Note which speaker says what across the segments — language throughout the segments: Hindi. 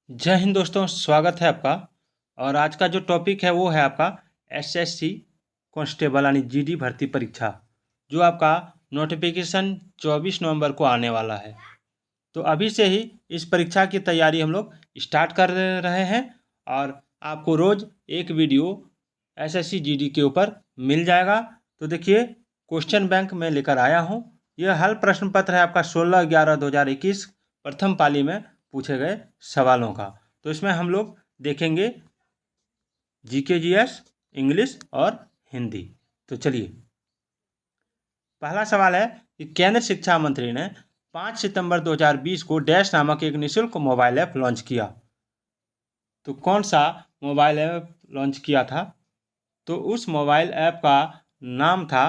Speaker 1: जय हिंद दोस्तों, स्वागत है आपका। और आज का जो टॉपिक है वो है आपका एसएससी कांस्टेबल यानी जीडी भर्ती परीक्षा, जो आपका नोटिफिकेशन 24 नवंबर को आने वाला है। तो अभी से ही इस परीक्षा की तैयारी हम लोग स्टार्ट कर रहे हैं और आपको रोज़ एक वीडियो एसएससी जीडी के ऊपर मिल जाएगा। तो देखिए, क्वेश्चन बैंक में लेकर आया हूँ। यह हल प्रश्न पत्र है आपका 16/11/2021 प्रथम पाली में पूछे गए सवालों का। तो इसमें हम लोग देखेंगे जीके, जीएस, इंग्लिश और हिंदी। तो चलिए, पहला सवाल है कि केंद्र शिक्षा मंत्री ने 5 सितंबर 2020 को डैश नामक एक निःशुल्क मोबाइल ऐप लॉन्च किया। तो कौन सा मोबाइल ऐप लॉन्च किया था? तो उस मोबाइल ऐप का नाम था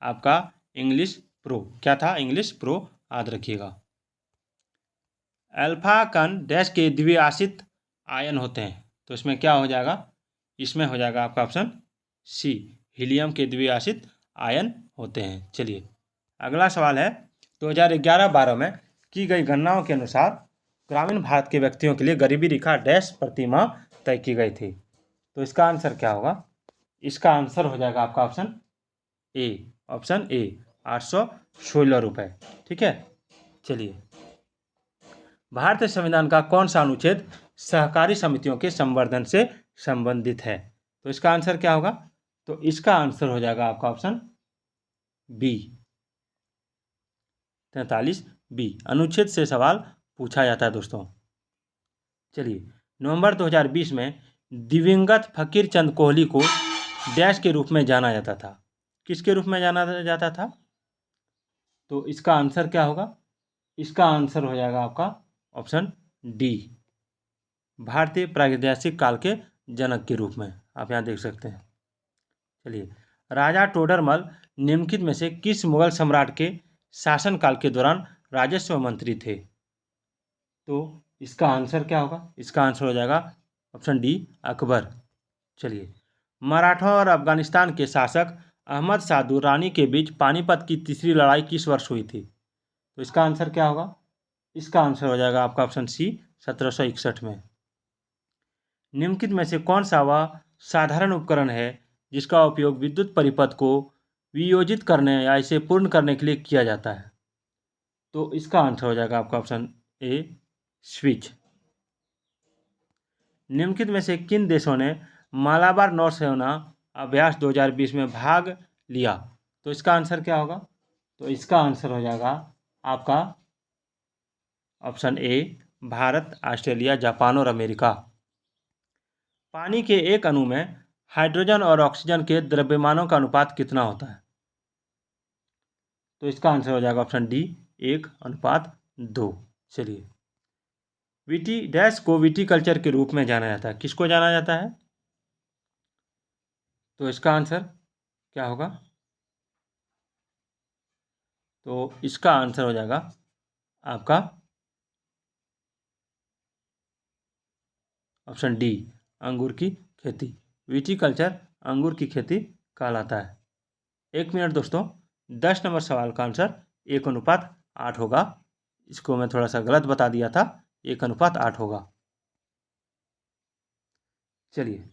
Speaker 1: आपका इंग्लिश प्रो। क्या था? इंग्लिश प्रो, याद रखिएगा। अल्फा कण डैश के द्विआश्रित आयन होते हैं। तो इसमें क्या हो जाएगा? इसमें हो जाएगा आपका ऑप्शन सी, हीलियम के द्विआश्रित आयन होते हैं। चलिए, अगला सवाल है 2011-12 में की गई गणनाओं के अनुसार ग्रामीण भारत के व्यक्तियों के लिए गरीबी रेखा डैश प्रति माह तय की गई थी। तो इसका आंसर क्या होगा? इसका आंसर हो जाएगा आपका ऑप्शन ए, ऑप्शन ए 816 रुपये। ठीक है, चलिए, भारतीय संविधान का कौन सा अनुच्छेद सहकारी समितियों के संवर्धन से संबंधित है? तो इसका आंसर क्या होगा? तो इसका आंसर हो जाएगा आपका ऑप्शन बी, 43 बी। अनुच्छेद से सवाल पूछा जाता है दोस्तों। चलिए, नवंबर 2020 में दिवंगत फकीर चंद कोहली को डैश के रूप में जाना जाता था। किसके रूप में जाना जाता था? तो इसका आंसर क्या होगा? इसका आंसर हो जाएगा आपका ऑप्शन डी, भारतीय प्रागैतिहासिक काल के जनक के रूप में। आप यहाँ देख सकते हैं। चलिए, राजा टोडरमल निम्नलिखित में से किस मुगल सम्राट के शासनकाल के दौरान राजस्व मंत्री थे? तो इसका आंसर क्या होगा? इसका आंसर हो जाएगा ऑप्शन डी, अकबर। चलिए, मराठा और अफगानिस्तान के शासक अहमद शाह दुर्रानी के बीच पानीपत की तीसरी लड़ाई किस वर्ष हुई थी? तो इसका आंसर क्या होगा? इसका आंसर हो जाएगा आपका ऑप्शन सी, 1761 में। निम्नलिखित में से कौन सा वह साधारण उपकरण है जिसका उपयोग विद्युत परिपथ को वियोजित करने या इसे पूर्ण करने के लिए किया जाता है? तो इसका आंसर हो जाएगा आपका ऑप्शन ए, स्विच। निम्नलिखित में से किन देशों ने मालाबार नौसेना अभ्यास 2020 में भाग लिया? तो इसका आंसर क्या होगा? तो इसका आंसर हो जाएगा आपका ऑप्शन ए, भारत, ऑस्ट्रेलिया, जापान और अमेरिका। पानी के एक अणु में हाइड्रोजन और ऑक्सीजन के द्रव्यमानों का अनुपात कितना होता है? तो इसका आंसर हो जाएगा ऑप्शन डी, 1:2। चलिए, विटी डैश को विटीकल्चर के रूप में जाना जाता है। किसको जाना जाता है? तो इसका आंसर क्या होगा? तो इसका आंसर हो जाएगा आपका ऑप्शन डी, अंगूर की खेती। विटीकल्चर अंगूर की खेती कहलाता है। 1 मिनट दोस्तों, 10 नंबर सवाल का आंसर 1:8 होगा। इसको मैं थोड़ा सा गलत बता दिया था, 1:8 होगा। चलिए,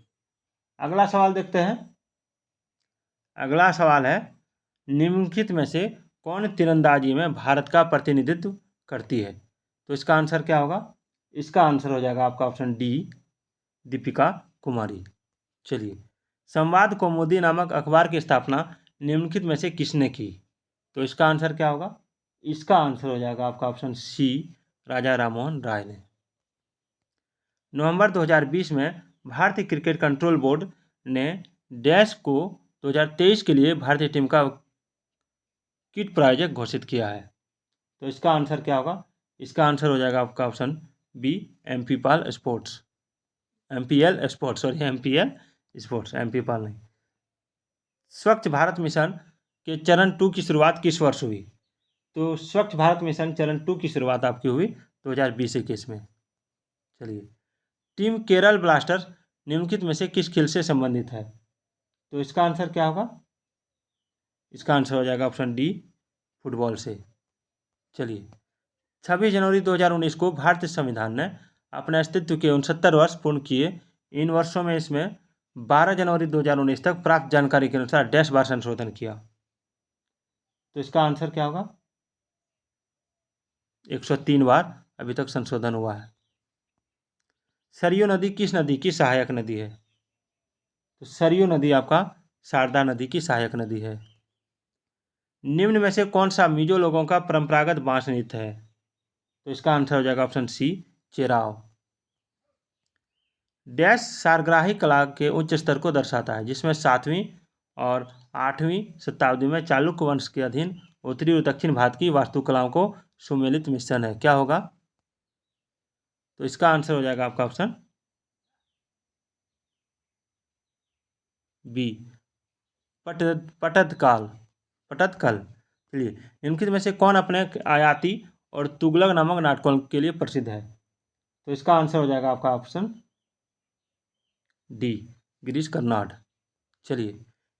Speaker 1: अगला सवाल देखते हैं। अगला सवाल है, निम्नलिखित में से कौन तीरंदाजी में भारत का प्रतिनिधित्व करती है? तो इसका आंसर क्या होगा? इसका आंसर हो जाएगा आपका ऑप्शन डी, दीपिका कुमारी। चलिए, संवाद कौमुदी नामक अखबार की स्थापना निम्नलिखित में से किसने की? तो इसका आंसर क्या होगा? इसका आंसर हो जाएगा आपका ऑप्शन सी, राजा राममोहन राय ने। नवंबर 2020 में भारतीय क्रिकेट कंट्रोल बोर्ड ने डैश को 2023 के लिए भारतीय टीम का किट प्रायोजक घोषित किया है। तो इसका आंसर क्या होगा? इसका आंसर हो जाएगा आपका option B, MP Pal sports, MPL sports, sorry MPL sports, MP Pal नहीं। स्वच्छ भारत मिशन के चरण 2 की शुरुआत किस वर्ष हुई? तो स्वच्छ भारत मिशन चरण 2 की शुरुआत आपकी हुई 2020-21 में। चलिए, टीम केरल ब्लास्टर्स निम्नलिखित में से किस खेल से संबंधित है? तो इसका आंसर क्या होगा? इसका आंसर हो जाएगा ऑप्शन डी, फुटबॉल से। चलिए, 26 जनवरी 2019 को भारतीय संविधान ने अपने अस्तित्व के 69 वर्ष पूर्ण किए। इन वर्षों में इसमें 12 जनवरी 2019 तक प्राप्त जानकारी के अनुसार डैश बार संशोधन किया। तो इसका आंसर क्या होगा? 103 बार अभी तक संशोधन हुआ है। सरयू नदी किस नदी की सहायक नदी है? तो सरयू नदी आपका शारदा नदी की सहायक नदी है। निम्न में से कौन सा मिजो लोगों का परंपरागत बांस नृत्य है? तो इसका आंसर हो जाएगा ऑप्शन सी, चेराव। डैश सारग्राही कला के उच्च स्तर को दर्शाता है, जिसमें 7वीं और 8वीं शताब्दी में चालुक्य वंश के अधीन उत्तरी और दक्षिण भारत की वास्तुकलाओं को सुमेलित मिश्रण है। क्या होगा? तो इसका आंसर हो जाएगा आपका ऑप्शन बी, पटदकल। चलिए, निम्नलिखित में से कौन अपने आयाती और तुगलक नामक नाटकों के लिए प्रसिद्ध है? तो इसका आंसर हो जाएगा आपका ऑप्शन डी, गिरीश कर्नाड। चलिए,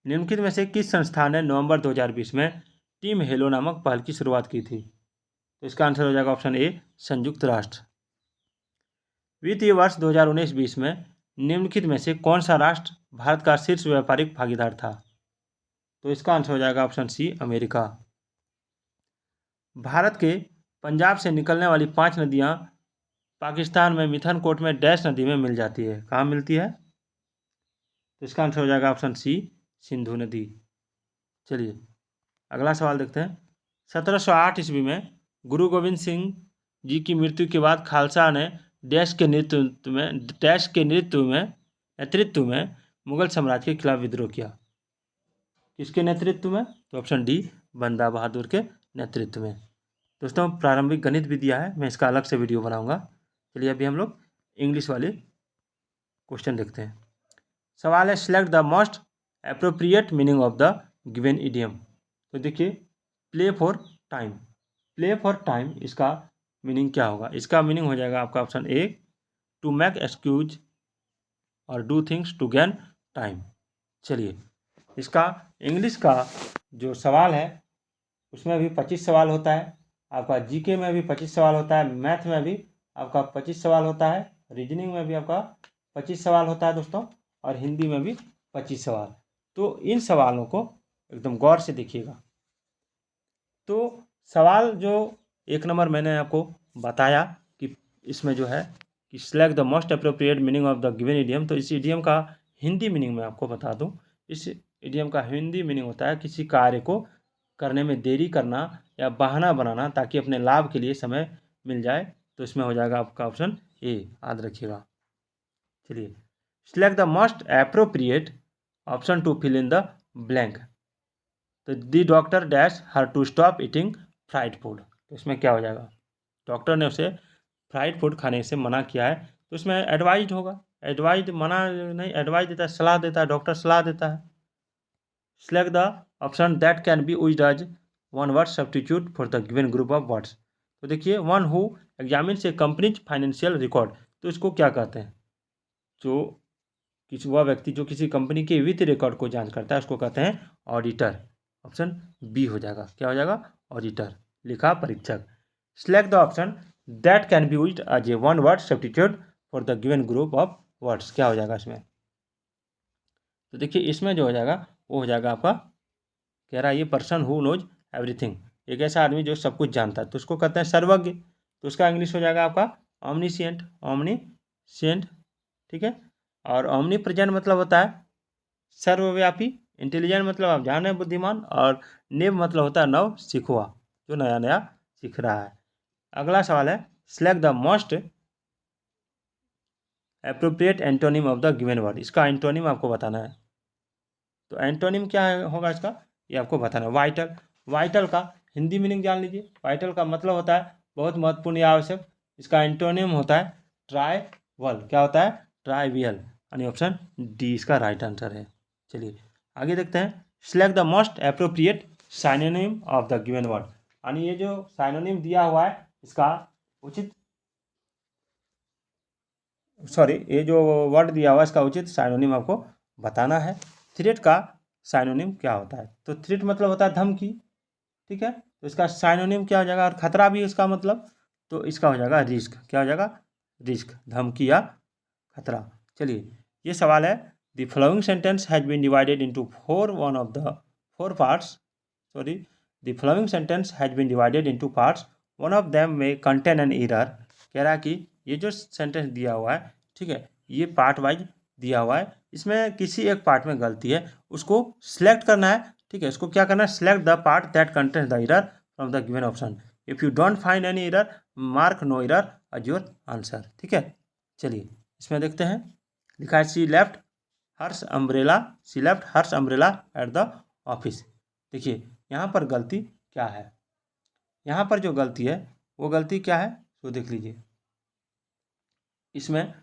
Speaker 1: निम्नलिखित में से किस संस्था ने नवंबर 2020 में टीम हेलो नामक पहल की शुरुआत की थी? तो इसका आंसर हो जाएगा ऑप्शन ए, संयुक्त राष्ट्र। वित्तीय वर्ष 2019-20 में निम्नलिखित में से कौन सा राष्ट्र भारत का शीर्ष व्यापारिक भागीदार था? तो इसका आंसर हो जाएगा ऑप्शन सी, अमेरिका। भारत के पंजाब से निकलने वाली 5 नदियां पाकिस्तान में मिथनकोट में डैश नदी में मिल जाती है। कहाँ मिलती है? तो इसका आंसर हो जाएगा ऑप्शन सी, सिंधु नदी। चलिए, अगला सवाल देखते हैं। 1708 ईस्वी में गुरु गोविंद सिंह जी की मृत्यु के बाद खालसा ने डैश के नेतृत्व में मुगल साम्राज्य के खिलाफ विद्रोह किया। किसके नेतृत्व में? तो ऑप्शन डी, बंदा बहादुर के नेतृत्व में। दोस्तों, प्रारंभिक गणित भी दिया है, मैं इसका अलग से वीडियो बनाऊंगा। चलिए, अभी हम लोग इंग्लिश वाले क्वेश्चन देखते हैं। सवाल है, select the most appropriate meaning of the given idiom. तो देखिए, play for time. Play for time, इसका मीनिंग क्या होगा? इसका मीनिंग हो जाएगा आपका option A, to make excuse और do things to gain time. चलिए, इसका इंग्लिश का जो सवाल है उसमें भी 25 सवाल होता है, आपका जीके में भी 25 सवाल होता है, मैथ में भी आपका 25 सवाल होता है, रीजनिंग में भी आपका 25 सवाल होता है दोस्तों, और हिंदी में भी 25 सवाल। तो इन सवालों को एकदम गौर से देखिएगा। तो सवाल जो 1 नंबर मैंने आपको बताया कि इसमें जो है कि select the most appropriate meaning of the given idiom, तो इस इडियम का हिंदी मीनिंग मैं आपको बता दूं। इस इडियम का हिंदी मीनिंग होता है किसी कार्य को करने में देरी करना या बहाना बनाना ताकि अपने लाभ के लिए समय मिल जाए। तो इसमें हो जाएगा आपका ऑप्शन ए, याद रखिएगा। चलिए, select the most appropriate option to fill in the blank. तो the doctor dash her to stop eating fried food. तो इसमें क्या हो जाएगा? डॉक्टर ने उसे फ्राइड फूड खाने से मना किया है, तो इसमें एडवाइज होगा। एडवाइज मना नहीं, एडवाइज देता है, सलाह देता है, डॉक्टर सलाह देता है। Select the option that can be used as one word substitute for the given group of words. तो देखिए, one who examines a company's financial record, तो इसको क्या कहते हैं? जो वह व्यक्ति जो किसी कंपनी के वित्तीय रिकॉर्ड को जांच करता है उसको कहते हैं ऑडिटर। ऑप्शन बी हो जाएगा। क्या हो जाएगा? ऑडिटर, लेखा परीक्षक। Select the option that can be used as a one word substitute for the given group of words. क्या हो जाएगा इसमें? तो देखिए, इसमें जो हो जाएगा वो हो जाएगा आपका, कह रहा है ये पर्सन हु नोज एवरीथिंग, एक ऐसा आदमी जो सब कुछ जानता है, तो उसको कहते हैं सर्वज्ञ। तो उसका इंग्लिश हो जाएगा आपका ऑमनीसिएंट। ऑमनीसिएंट, ठीक है। और ऑमनी प्रेजेंट मतलब होता है सर्वव्यापी। इंटेलिजेंट मतलब आप जान रहे हैं, बुद्धिमान। और नेव मतलब होता है नव, सीखुआ, जो नया नया सीख रहा है। अगला सवाल है, select the most appropriate antonym of the given word. इसका एंटोनिम आपको बताना है। तो एंटोनिम क्या होगा इसका, ये आपको बताना है। वाइटल। वाइटल का हिंदी मीनिंग जान लीजिए। वाइटल का मतलब होता है बहुत महत्वपूर्ण या आवश्यक। इसका एंटोनिम होता है ट्राइवल। क्या होता है? ट्राइवियल, यानी ऑप्शन डी इसका राइट आंसर है। चलिए, आगे देखते हैं। Select the most appropriate synonym of the given word, यानी ये जो साइनोनिम दिया हुआ है इसका उचित, ये जो वर्ड दिया हुआ है इसका उचित साइनोनिम आपको बताना है। थ्रेट का साइनोनिम क्या होता है? तो थ्रेट मतलब होता है धमकी, ठीक है। तो इसका साइनोनिम क्या हो जाएगा? और खतरा भी इसका मतलब। तो इसका हो जाएगा रिस्क। क्या हो जाएगा? रिस्क, धमकी या खतरा। चलिए, ये सवाल है, the following sentence has been divided into four parts. Sorry, the following sentence has been divided into parts, one of them में कंटेन एन एरर। कह रहा है कि ये जो सेंटेंस दिया हुआ है, ठीक है, ये पार्ट वाइज दिया हुआ है, इसमें किसी एक पार्ट में गलती है, उसको सिलेक्ट करना है। ठीक है, इसको क्या करना है? Select the part that contains the error from the given option. If you don't find any error, mark no error as your answer. ठीक है, चलिए इसमें देखते हैं। लिखा है she left hers umbrella, she left hers umbrella at the office. देखिए यहाँ पर गलती क्या है? यहाँ पर जो गलती है वो गलती क्या है, तो देख लीजिए। इसमें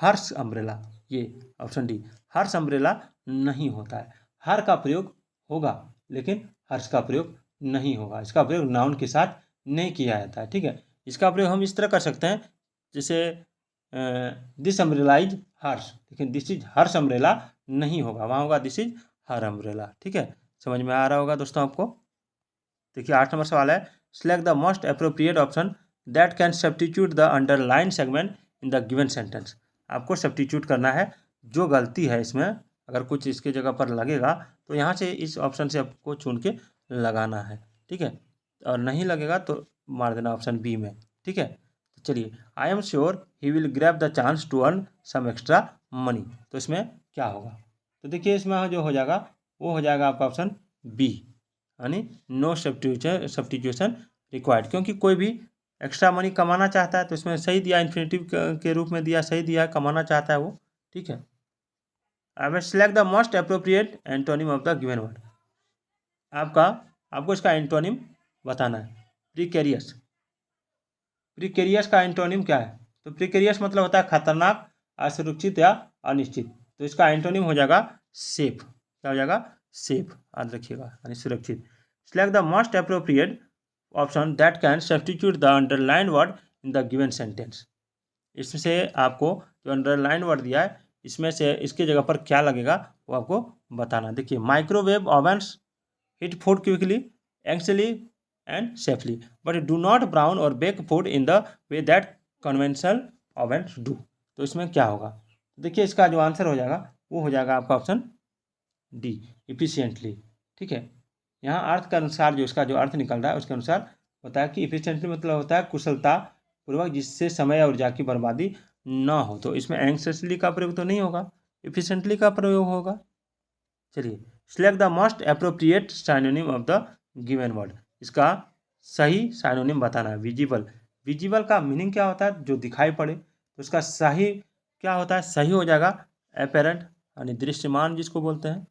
Speaker 1: हर्ष अम्ब्रेला, ये ऑप्शन डी, हर्ष अम्ब्रेला नहीं होता है। हर का प्रयोग होगा लेकिन हर्ष का प्रयोग नहीं होगा। इसका प्रयोग नाउन के साथ नहीं किया जाता है। ठीक है, इसका प्रयोग हम इस तरह कर सकते हैं, जैसे दिस अम्ब्रेला इज हर्ष, लेकिन दिस इज हर्ष अम्ब्रेला नहीं होगा, वहाँ होगा दिस इज हर अम्ब्रेला। ठीक है, समझ में आ रहा होगा दोस्तों आपको। देखिए 8 नंबर सवाल है, select the most appropriate option that can substitute the underline segment in the given sentence. आपको सब्स्टिट्यूट करना है, जो गलती है इसमें अगर कुछ इसके जगह पर लगेगा तो यहाँ से इस ऑप्शन से आपको चुन के लगाना है। ठीक है, और नहीं लगेगा तो मार देना ऑप्शन बी में। ठीक है, तो चलिए, I am sure he will grab the chance to earn some extra money. तो इसमें क्या होगा? तो देखिए इसमें जो हो जाएगा वो हो जाएगा आपका ऑप्शन बी, यानी नो सब्स्टिट्यूशन रिक्वायर्ड, क्योंकि कोई भी एक्स्ट्रा मनी कमाना चाहता है तो इसमें सही दिया, इन्फिनेटिव के रूप में दिया, सही दिया है, कमाना चाहता है वो। ठीक है, अब select the most appropriate antonym of the given word. आपको इसका एंटोनिम बताना है। प्रीकेरियस, प्रीकेरियस का एंटोनिम क्या है? तो प्रीकेरियस मतलब होता है खतरनाक, असुरक्षित या अनिश्चित। तो इसका एंटोनिम हो जाएगा सेफ। क्या हो जाएगा? सेफ, याद रखिएगा, यानी सुरक्षित। Select the most appropriate option that can substitute the underline word in the given sentence. इससे आपको जो अंडरलाइन वर्ड दिया है इसमें से इसके जगह पर क्या लगेगा वो आपको बताना। देखिए, microwave ovens heat food quickly, एंक्सली and safely, but do not brown और bake food in the way that conventional ovens do. तो इसमें क्या होगा? देखिए इसका जो आंसर हो जाएगा वो हो जाएगा आपका ऑप्शन डी, इफिशियंटली। ठीक है, यहाँ अर्थ के अनुसार जो इसका जो अर्थ निकल रहा है उसके अनुसार होता है कि इफिशियंटली मतलब होता है कुशलता पूर्वक, जिससे समय और ऊर्जा की बर्बादी ना हो। तो इसमें एंक्सली का प्रयोग तो नहीं होगा, इफिशियंटली का प्रयोग होगा। चलिए, select the most appropriate synonym of the given word. इसका सही साइनोनिम बताना है। विजिबल, विजिबल का मीनिंग क्या होता है? जो दिखाई पड़े। तो इसका सही क्या होता है? सही हो जाएगा अपेरेंट, यानी दृश्यमान जिसको बोलते हैं।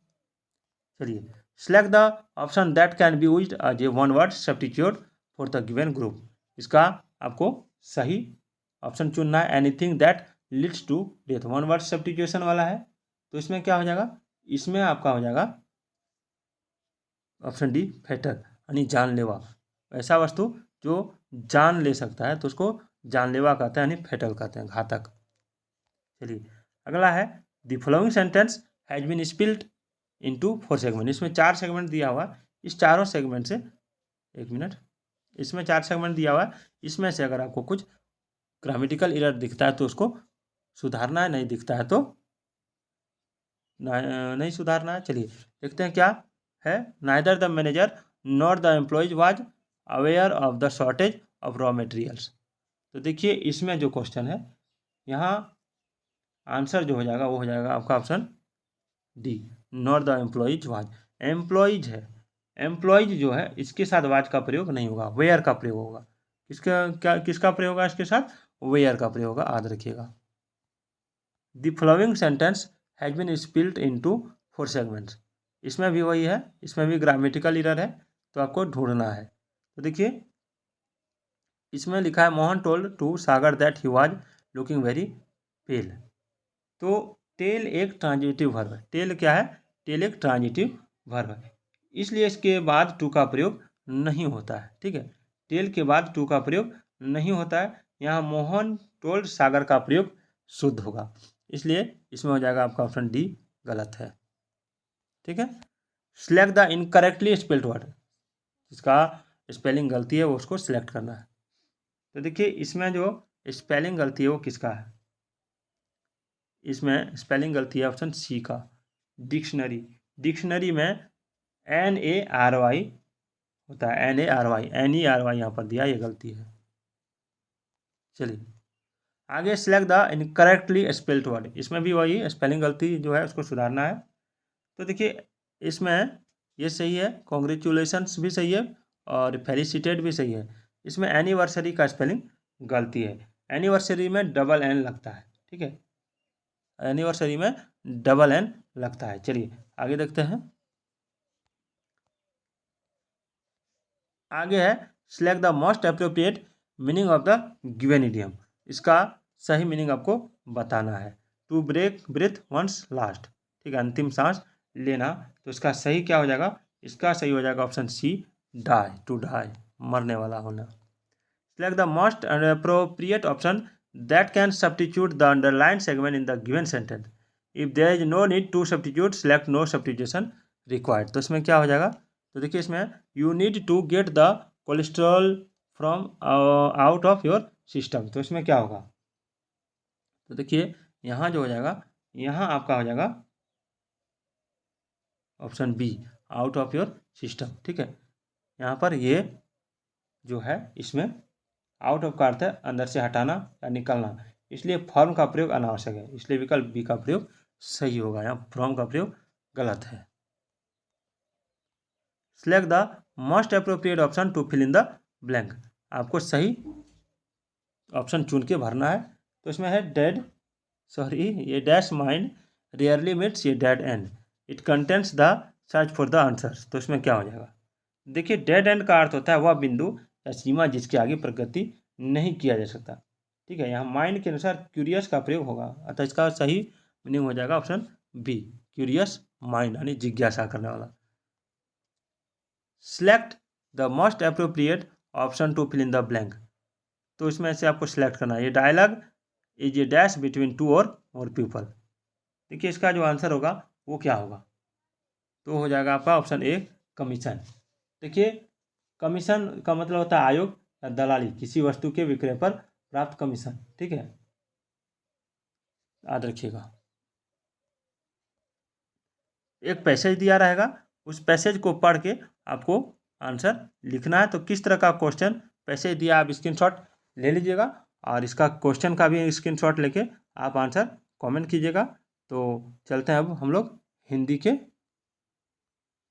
Speaker 1: चलिए, select the option that can be used as a one word substitute for the given group. इसका आपको सही ऑप्शन चुनना है। Anything that leads to death, one word substitution वाला है। तो इसमें क्या हो जाएगा? इसमें आपका हो जाएगा ऑप्शन डी, फैटल, यानी जानलेवा। ऐसा वस्तु जो जान ले सकता है तो उसको जानलेवा कहते हैं, यानी फैटल कहते हैं, घातक। चलिए अगला है, the following sentence has been spilt into 4 segment. इसमें 4 सेगमेंट दिया हुआ, इस चारों सेगमेंट से, एक मिनट, इसमें 4 सेगमेंट दिया हुआ, इसमें से अगर आपको कुछ ग्रामेटिकल एरर दिखता है तो उसको सुधारना है, नहीं दिखता है तो नहीं सुधारना है। चलिए देखते हैं क्या है। Neither the manager not the employees was aware of the shortage of raw materials. तो देखिए इसमें जो क्वेश्चन है, यहाँ आंसर जो हो जाएगा वो हो जाएगा आपका option D, not the employees was. Employees है, एम्प्लॉयज जो है इसके साथ वाज का प्रयोग नहीं होगा, वेयर का प्रयोग होगा। किसका प्रयोग होगा इसके साथ? वेयर का प्रयोग होगा, याद रखिएगा। The following sentence has been spilt into 4 segments. इसमें भी वही है, इसमें भी ग्रामेटिकल एरर है, तो आपको ढूंढना है। तो देखिए इसमें लिखा है Mohan told to Sagar that he was looking very pale. तो टेल एक ट्रांजिटिव वर्ब है। टेल क्या है? टेल एक ट्रांजिटिव वर्ब है, इसलिए इसके बाद टू का प्रयोग नहीं होता है। ठीक है, टेल के बाद टू का प्रयोग नहीं होता है। यहाँ मोहन टोल्ड सागर का प्रयोग शुद्ध होगा, इसलिए इसमें हो जाएगा आपका ऑप्शन डी, गलत है। ठीक है, select the incorrectly spelled word. जिसका स्पेलिंग गलती है वो उसको सिलेक्ट करना है। तो देखिए इसमें जो स्पेलिंग गलती है वो किसका है? इसमें स्पेलिंग गलती है ऑप्शन सी का, डिक्शनरी। डिक्शनरी में NARY होता है, NARY, NERY यहाँ पर दिया, ये गलती है। चलिए आगे, select the incorrectly spelled word. इसमें भी वही स्पेलिंग गलती जो है उसको सुधारना है। तो देखिए इसमें ये सही है, कॉन्ग्रेचुलेशंस भी सही है और फेलिसिटेट भी सही है। इसमें एनिवर्सरी का स्पेलिंग गलती है, एनिवर्सरी में डबल एन लगता है, ठीक है, एनिवर्सरी में डबल एन लगता है। चलिए आगे देखते हैं। आगे है select the most appropriate meaning of the given idiom. इसका सही मीनिंग आपको बताना है। To break breath once last, ठीक है, अंतिम सांस लेना। तो इसका सही क्या हो जाएगा? इसका सही हो जाएगा option C, die, to die, मरने वाला होना। Select the most appropriate option that can substitute the underline segment in the given sentence. If there is no need to substitute, select no substitution required. तो इसमें क्या हो जाएगा? तो देखिए इसमें you need to get the cholesterol from out of your system. तो इसमें क्या होगा? तो देखिए यहाँ जो हो जाएगा, यहाँ आपका हो जाएगा option B, out of your system, ठीक है। यहाँ पर ये जो है इसमें आउट ऑफ का अर्थ है अंदर से हटाना या निकलना, इसलिए फॉर्म का प्रयोग अनावश्यक है, इसलिए विकल्प बी का प्रयोग सही होगा। यहाँ फ्रॉम का प्रयोग गलत है। Select the most appropriate option to fill in the blank. आपको सही ऑप्शन चुन के भरना है। तो इसमें है डेड, सॉरी ये डैश माइंड रेयरली मीट्स ये dead and, it contents the search for the answers. तो इसमें क्या हो जाएगा? देखिए डेड एंड का अर्थ होता है वह बिंदु या सीमा जिसके आगे प्रगति नहीं किया जा सकता, ठीक है। यहाँ माइंड के अनुसार क्यूरियस का प्रयोग होगा, अतः इसका सही मीनिंग हो जाएगा ऑप्शन बी, क्यूरियस माइंड, यानी जिज्ञासा करने वाला। Select the most appropriate option to fill in the blank. तो इसमें से आपको सिलेक्ट करना है, ये dialogue is a dash between two और मोर पीपल। देखिए इसका जो आंसर होगा वो क्या होगा? तो हो जाएगा आपका ऑप्शन ए, कमीशन। देखिए कमीशन का मतलब होता है आयोग या दलाली, किसी वस्तु के विक्रय पर प्राप्त कमीशन, ठीक है, याद रखिएगा। एक पैसेज दिया रहेगा, उस पैसेज को पढ़ के आपको आंसर लिखना है। तो किस तरह का क्वेश्चन पैसेज दिया, आप स्क्रीनशॉट ले लीजिएगा और इसका क्वेश्चन का भी स्क्रीनशॉट लेके आप आंसर कमेंट कीजिएगा। तो चलते हैं अब हम लोग हिंदी के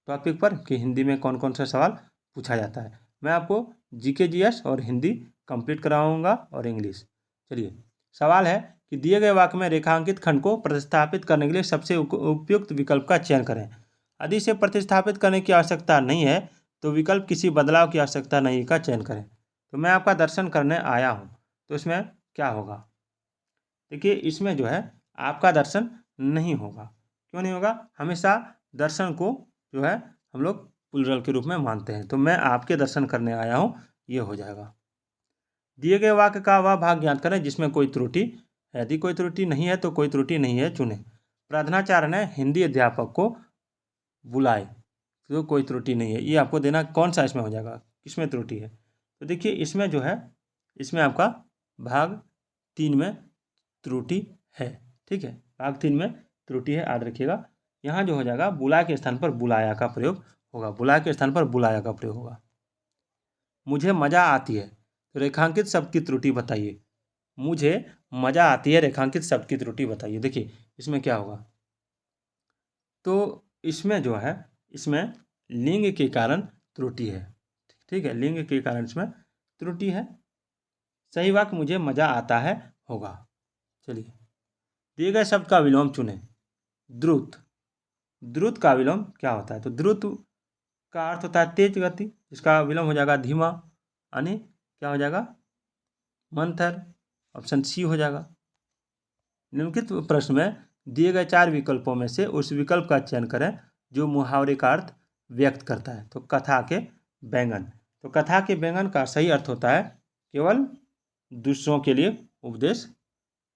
Speaker 1: टॉपिक पर कि हिंदी में कौन कौन सा सवाल पूछा जाता है। मैं आपको जीके जीएस और हिंदी कंप्लीट कराऊंगा और इंग्लिश। चलिए सवाल है कि दिए गए वाक्य में रेखांकित खंड को प्रतिस्थापित करने के लिए सबसे उपयुक्त विकल्प का चयन करें। यदि इसे प्रतिस्थापित करने की आवश्यकता नहीं है तो विकल्प किसी बदलाव की आवश्यकता नहीं का चयन करें। तो मैं आपका दर्शन करने आया हूँ, तो इसमें क्या होगा? देखिए इसमें जो है आपका दर्शन नहीं होगा। क्यों नहीं होगा? हमेशा दर्शन को जो है हम लोग प्लूरल के रूप में मानते हैं। तो मैं आपके दर्शन करने आया हूँ, ये हो जाएगा। दिए गए वाक्य का वह भाग ज्ञात करें जिसमें कोई त्रुटि है। यदि कोई त्रुटि नहीं है तो कोई त्रुटि नहीं है चुने। प्रार्थनाचार्य ने हिंदी अध्यापक को बुलाए, तो कोई त्रुटि नहीं है, ये आपको देना कौन सा इसमें हो जाएगा, किसमें त्रुटि है। तो देखिए इसमें जो है इसमें आपका भाग 3 में त्रुटि है, ठीक है, भाग 3 में त्रुटि है, याद रखिएगा। यहाँ जो हो जाएगा बुला के स्थान पर बुलाया का प्रयोग होगा, बुला के स्थान पर बुलाया का प्रयोग होगा। मुझे मज़ा आती है तो रेखांकित शब्द की त्रुटि बताइए। मुझे मज़ा आती है, रेखांकित शब्द की त्रुटि बताइए। देखिए इसमें क्या होगा? तो इसमें जो है इसमें लिंग के कारण त्रुटि है, ठीक है, लिंग के कारण इसमें त्रुटि है। सही वाक्य मुझे मज़ा आता है होगा। चलिए दिए गए शब्द का विलोम चुनें। द्रुत, द्रुत का विलोम क्या होता है? तो द्रुत का अर्थ होता है तेज गति, जिसका विलोम हो जाएगा धीमा, यानी क्या हो जाएगा? मंथर, ऑप्शन सी हो जाएगा। निम्नलिखित प्रश्न में दिए गए 4 विकल्पों में से उस विकल्प का चयन करें जो मुहावरे का अर्थ व्यक्त करता है। तो कथा के बैंगन, तो कथा के बैंगन का सही अर्थ होता है केवल दूसरों के लिए उपदेश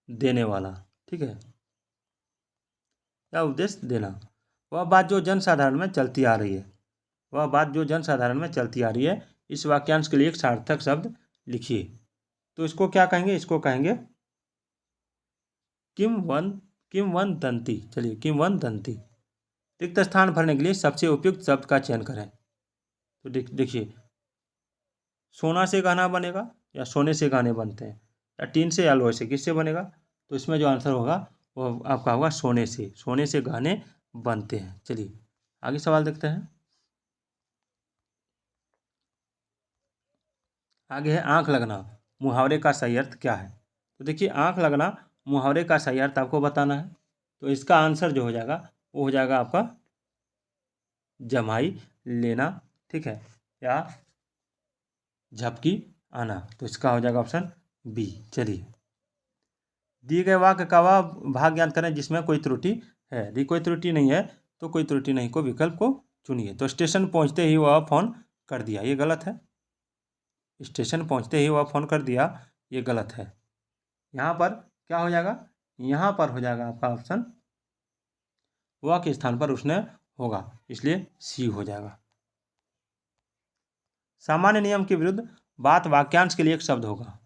Speaker 1: देने वाला, ठीक है, या उपदेश देना। वह बात जो जनसाधारण में चलती आ रही है, वह बात जो जनसाधारण में चलती आ रही है। इस वाक्यांश के लिए एक सार्थक शब्द लिखिए। तो इसको क्या कहेंगे, इसको कहेंगे किंवदंती। चलिए, किंवदंती। रिक्त स्थान भरने के लिए सबसे उपयुक्त शब्द का चयन करें। तो देखिए, सोना से गहना बनेगा या सोने से गहने बनते हैं, या टीन से या लोहे से, किससे बनेगा? तो इसमें जो आंसर होगा वो आपका होगा सोने से। सोने से गहने बनते हैं। चलिए आगे सवाल देखते हैं। आगे है आंख लगना मुहावरे का सही अर्थ क्या है? तो देखिए, आंख लगना मुहावरे का सही अर्थ आपको बताना है। तो इसका आंसर जो हो जाएगा वो हो जाएगा आपका जमाई लेना, ठीक है, या झपकी आना। तो इसका हो जाएगा ऑप्शन बी। चलिए, दिए गए वाक्य का वह भाग ज्ञात करें जिसमें कोई त्रुटि है। यदि कोई त्रुटि नहीं है तो कोई त्रुटि नहीं को विकल्प को चुनिए। तो स्टेशन पहुंचते ही वह फोन कर दिया, ये गलत है। स्टेशन पहुंचते ही वह फोन कर दिया, ये गलत है। यहाँ पर क्या हो जाएगा? यहाँ पर हो जाएगा आपका ऑप्शन वह के स्थान पर उसने होगा, इसलिए सी हो जाएगा। सामान्य नियम के विरुद्ध बात वाक्यांश के लिए एक शब्द होगा।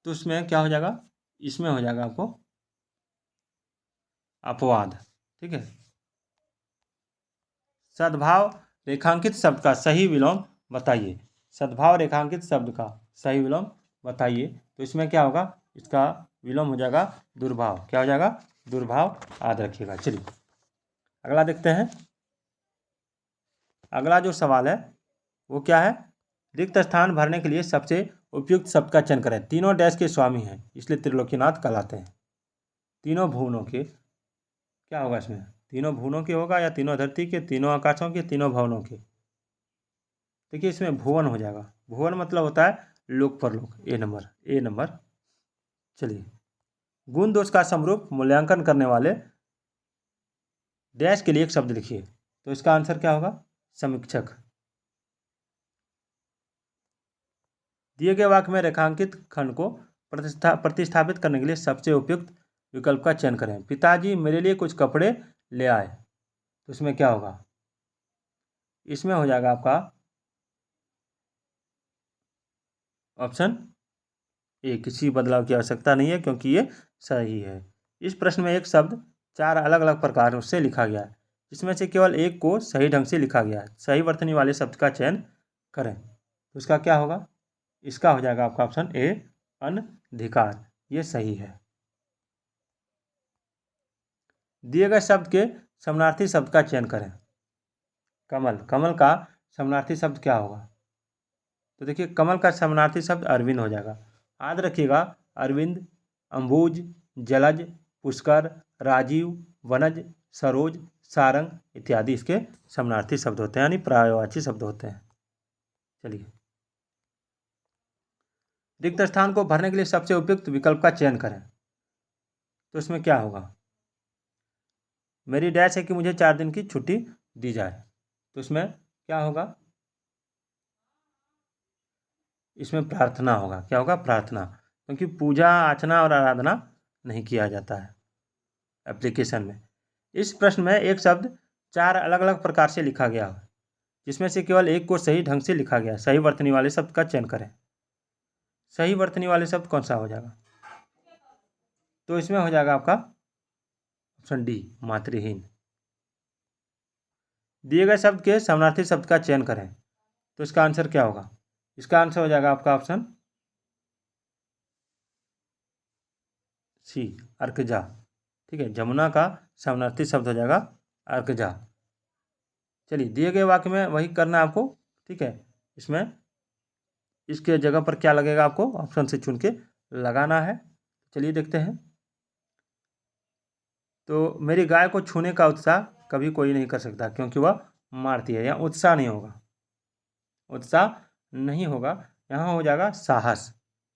Speaker 1: तो उसमें क्या हो जाएगा? इसमें हो जाएगा आपको अपवाद, ठीक है। सद्भाव रेखांकित शब्द का सही विलोम बताइए। सद्भाव रेखांकित शब्द का सही विलोम बताइए। तो इसमें क्या होगा? इसका विलोम हो जाएगा दुर्भाव। क्या हो जाएगा? दुर्भाव। याद रखिएगा। चलिए अगला देखते हैं। अगला जो सवाल है वो क्या है? रिक्त स्थान भरने के लिए सबसे उपयुक्त शब्द का चयन करें। तीनों डैश के स्वामी हैं, इसलिए त्रिलोकीनाथ कहलाते हैं। तीनों भुवनों के, क्या होगा इसमें? तीनों भुवनों के होगा या तीनों धरती के, तीनों आकाशों के, तीनों भवनों के? देखिए, इसमें भुवन हो जाएगा। भुवन मतलब होता है लोक परलोक। ए नंबर। चलिए, गुण दोष का समरूप मूल्यांकन करने वाले डैश के लिए एक शब्द लिखिए। तो इसका आंसर क्या होगा? समीक्षक। दिए गए वाक्य में रेखांकित खंड को प्रतिस्थापित करने के लिए सबसे उपयुक्त विकल्प का चयन करें। पिताजी मेरे लिए कुछ कपड़े ले आए। तो इसमें क्या होगा? इसमें हो जाएगा आपका ऑप्शन ए, किसी बदलाव की आवश्यकता नहीं है क्योंकि ये सही है। इस प्रश्न में एक शब्द 4 अलग अलग प्रकारों से लिखा गया है, इसमें से केवल एक को सही ढंग से लिखा गया है। सही वर्तनी वाले शब्द का चयन करें। तो इसका क्या होगा? इसका हो जाएगा आपका ऑप्शन ए, अनधिकार। ये सही है। दिए गए शब्द के समानार्थी शब्द का चयन करें। कमल का समानार्थी शब्द क्या होगा? तो देखिए, कमल का समानार्थी शब्द अरविंद हो जाएगा। याद रखिएगा, अरविंद, अंबुज, जलज, पुष्कर, राजीव, वनज, सरोज, सारंग इत्यादि इसके समानार्थी शब्द होते हैं, यानी पर्यायवाची शब्द होते हैं। चलिए, रिक्त स्थान को भरने के लिए सबसे उपयुक्त विकल्प का चयन करें। तो इसमें क्या होगा? मेरी डैश है कि मुझे 4 दिन की छुट्टी दी जाए। तो इसमें क्या होगा? इसमें प्रार्थना होगा। क्या होगा? प्रार्थना, क्योंकि पूजा अर्चना और आराधना नहीं किया जाता है एप्लीकेशन में। इस प्रश्न में एक शब्द 4 अलग अलग प्रकार से लिखा गया है, जिसमें से केवल एक को सही ढंग से लिखा गया। सही वर्तनी वाले शब्द का चयन करें। सही वर्तनी वाले शब्द कौन सा हो जाएगा? तो इसमें हो जाएगा आपका ऑप्शन डी, मातृहीन। दिए गए शब्द के समानार्थी शब्द का चयन करें। तो इसका आंसर क्या होगा? इसका आंसर हो जाएगा आपका ऑप्शन सी, अर्कजा। ठीक है, जमुना का समानार्थी शब्द हो जाएगा अर्कजा। चलिए, दिए गए वाक्य में वही करना है आपको, ठीक है। इसमें इसके जगह पर क्या लगेगा आपको ऑप्शन से चुन के लगाना है। चलिए देखते हैं। तो मेरी गाय को छूने का उत्साह कभी कोई नहीं कर सकता क्योंकि वह मारती है। यहाँ उत्साह नहीं होगा, उत्साह नहीं होगा, यहाँ हो जाएगा साहस।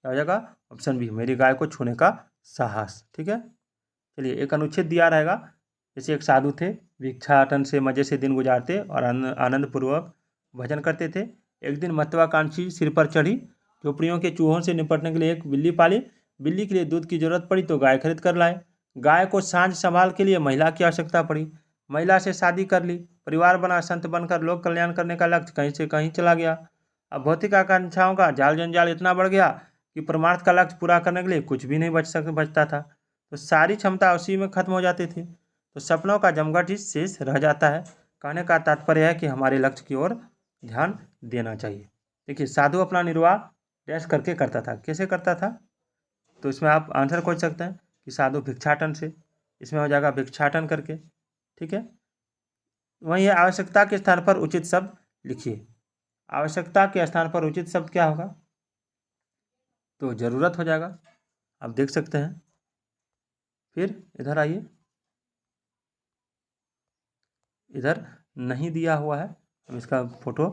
Speaker 1: क्या हो जाएगा? ऑप्शन बी, मेरी गाय को छूने का साहस। ठीक है, चलिए, एक अनुच्छेद दिया रहेगा। जैसे एक साधु थे, भिक्षाटन से मज़े से दिन गुजारते और आनंद पूर्वक भजन करते थे। एक दिन महत्वाकांक्षी सिर पर चढ़ी, झोपड़ियों के चूहों से निपटने के लिए एक बिल्ली पाली। बिल्ली के लिए दूध की जरूरत पड़ी तो गाय खरीद कर लाए। गाय को सांझ संभाल के लिए महिला की आवश्यकता पड़ी, महिला से शादी कर ली, परिवार बना, संत बनकर लोक कल्याण करने का लक्ष्य कहीं से कहीं चला गया। अब भौतिक आकांक्षाओं का जाल जंजाल इतना बढ़ गया कि परमार्थ का लक्ष्य पूरा करने के लिए कुछ भी नहीं बचता था। तो सारी क्षमता उसी में खत्म हो जाती थी। तो सपनों का जमघट ही शेष रह जाता है। कहने का तात्पर्य है कि हमारे लक्ष्य की ओर ध्यान देना चाहिए। देखिए, साधु अपना निर्वाह डैश करके करता था। कैसे करता था? तो इसमें आप आंसर खोज सकते हैं कि साधु भिक्षाटन से। इसमें हो जाएगा भिक्षाटन करके। ठीक है। वहीं आवश्यकता के स्थान पर उचित शब्द लिखिए। आवश्यकता के स्थान पर उचित शब्द क्या होगा? तो जरूरत हो जाएगा। आप देख सकते हैं। फिर इधर आइए, इधर नहीं दिया हुआ है, अब इसका फोटो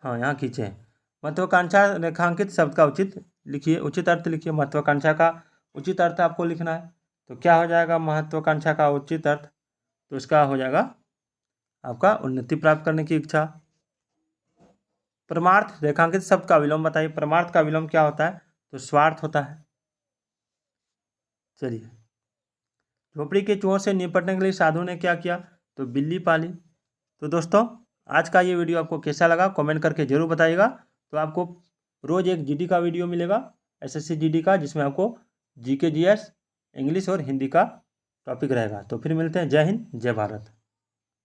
Speaker 1: हाँ यहाँ खींचे हैं। महत्वाकांक्षा रेखांकित शब्द का उचित लिखिए, उचित अर्थ लिखिए। महत्वाकांक्षा का उचित अर्थ आपको लिखना है। तो क्या हो जाएगा महत्वाकांक्षा का उचित अर्थ? तो इसका हो जाएगा आपका उन्नति प्राप्त करने की इच्छा। परमार्थ रेखांकित शब्द का विलोम बताइए। परमार्थ का विलोम क्या होता है? तो स्वार्थ होता है। चलिए, झोपड़ी के चूहों से निपटने के लिए साधु ने क्या किया? तो बिल्ली पाली। तो दोस्तों, आज का ये वीडियो आपको कैसा लगा कमेंट करके ज़रूर बताइएगा। तो आपको रोज़ एक जीडी का वीडियो मिलेगा, एसएससी जीडी का, जिसमें आपको जीके जीएस इंग्लिश और हिंदी का टॉपिक रहेगा। तो फिर मिलते हैं। जय हिंद, जय भारत।